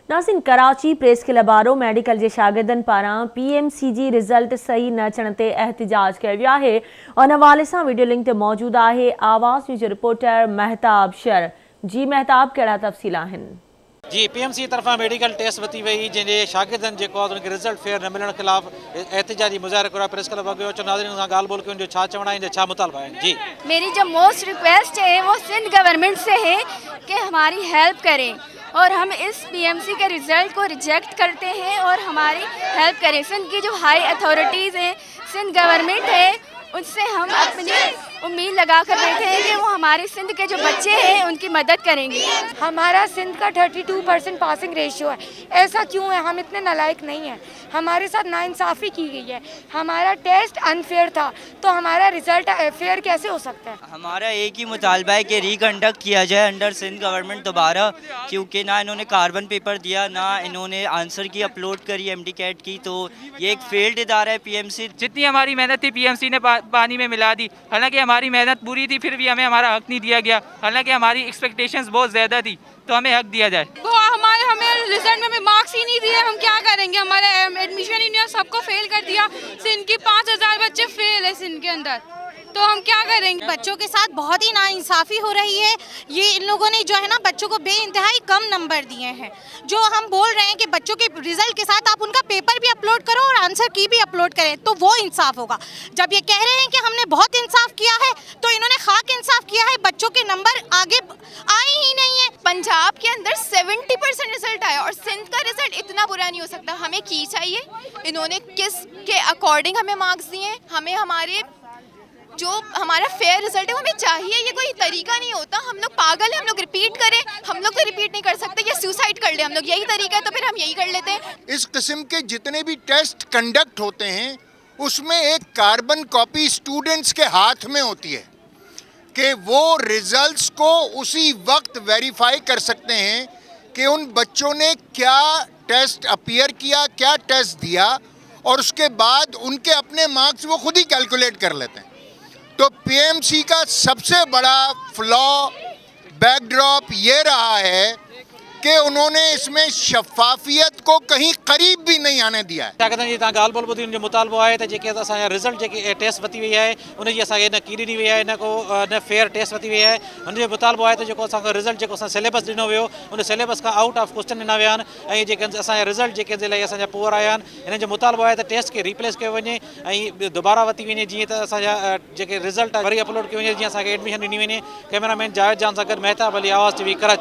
नाज़रीन, Karachi press club आरो medical जे शागिर्दनि पारां PMCG रिज़ल्ट सही न अचण ते एहतिजाज कयो वियो आहे। उन हवाले सां वीडियो लिंक ते मौजूद आहे आवाज़ न्यूज़ रिपोर्टर महताब शर। जी महताब, कहिड़ा तफ़सील आहिनि? जी, PMC तरफा मेडिकल टेस्ट वती वही जैसे शागिर्दनि जेको आहे उनखे रिज़ल्ट फेयर न मिलण खिलाफ़ एहतिजाजी मुज़ाहिरो कयो। प्रेस क्लब अॻियो अचो, नाज़रीन सां ॻाल्हि ॿोल कयो, जो छा चवणा आहिनि, छा मुतालबा आहिनि? जी, मेरी जो मोस्ट रिक्वेस्ट है वो सिंध गवर्नमेंट से है कि हमारी हेल्प करें और हम इस PMC के रिज़ल्ट को रिजेक्ट करते हैं और हमारी हेल्प करें। सिंध की जो हाई अथॉरिटीज़ हैं, सिंध गवर्नमेंट है, उनसे हम अपनी उम्मीद लगा कर बैठे हैं कि वो हमारे सिंध के जो बच्चे हैं उनकी मदद करेंगे। हमारा सिंध का 32% पासिंग रेशियो है। ऐसा क्यों है? हम इतने नालायक नहीं हैं। हमारे साथ नाइंसाफ़ी की गई है। हमारा टेस्ट अनफेयर था तो हमारा रिज़ल्ट फेयर कैसे हो सकता है? हमारा एक ही मुतालबा है कि रिकंडक्ट किया जाए अंडर सिंध गवर्नमेंट दोबारा, क्योंकि ना इन्होंने कार्बन पेपर दिया, ना इन्होंने आंसर की अपलोड करी MD कैट की, तो ये एक फेल्ड इदारा है PMC। जितनी हमारी मेहनत थी PMC ने पानी में मिला दी। हालांकि हमारी मेहनत पूरी थी, फिर भी हमें हमारा हक नहीं दिया गया। हालांकि हमारी एक्सपेक्टेशंस बहुत ज़्यादा थी, तो हमें हक दिया जाए। वो हमें रिजल्ट में मार्क्स ही नहीं दिए, हम क्या करेंगे? हमारा एडमिशन ही नहीं है, सबको फेल कर दिया। सिंध की 5000 बच्चे फेल है सिंध के अंदर, तो हम क्या करेंगे? बच्चों के साथ बहुत ही नाइंसाफ़ी हो रही है। ये इन लोगों ने जो है ना बच्चों को बेइंतहाई कम नंबर दिए हैं। जो हम बोल रहे हैं कि बच्चों के रिजल्ट के साथ आप उनका पेपर भी अपलोड करो और आंसर की भी अपलोड करें, तो वो इंसाफ होगा। जब ये कह रहे हैं कि हमने बहुत इंसाफ किया है, तो इन्होंने खाक इंसाफ किया है। बच्चों के नंबर आगे आए ही नहीं है। पंजाब के अंदर 70% रिजल्ट आया और सिंध का रिजल्ट इतना बुरा नहीं हो सकता। हमें की चाहिए, इन्होंने किस के अकॉर्डिंग हमें मार्क्स दिए, हमें हमारे जो हमारा फेयर रिजल्ट है वो हमें चाहिए। ये कोई तरीका नहीं होता। हम लोग पागल हैं, हम लोग रिपीट करें, हम लोग तो रिपीट नहीं कर सकते। ये सुसाइड कर ले हम लोग, यही तरीका है, तो फिर हम यही कर लेते हैं। इस किस्म के जितने भी टेस्ट कंडक्ट होते हैं उसमें एक कार्बन कॉपी स्टूडेंट्स के हाथ में होती है कि वो रिजल्ट्स को उसी वक्त वेरीफाई कर सकते हैं कि उन बच्चों ने क्या टेस्ट अपीयर किया, क्या टेस्ट दिया, और उसके बाद उनके अपने मार्क्स वो खुद ही कैलकुलेट कर लेते हैं। तो PMC का सबसे बड़ा फ्लॉ बैकड्रॉप ये रहा है कि उन्होंने इसमें शफाफियत को कहीं करीब भी नहीं आने दिया है। शागिर्दनि जी तव्हां ॻाल्हि ॿोल ॿुधी, उनजो मुतालबो आहे त जेके असांजा रिज़ल्ट जेके टेस्ट वती वई आहे उनजी असांखे न की ॾिनी वई आहे, न को न फेयर टेस्ट वती वई आहे। हुनजो मुतालबो आहे त जेको असांखे रिज़ल्ट जेको असां सिलेबस ॾिनो वियो उन syllabus Khan out of question ॾिना विया आहिनि, ऐं जेके असांजा रिज़ल्ट जेके जे लाइ असांजा पुअर आया आहिनि, हिन जो मुतालबो आहे त टेस्ट खे रिप्लेस कयो वञे ऐं दोबारा वती वञे, जीअं त असांजा जेके रिज़ल्ट वरी अपलोड कयो वञे, जीअं असांखे एडमिशन ॾिनी वञे। कैमरामैन जावेद जान सां गॾु महताब अली, आवाज़ TV, कराची।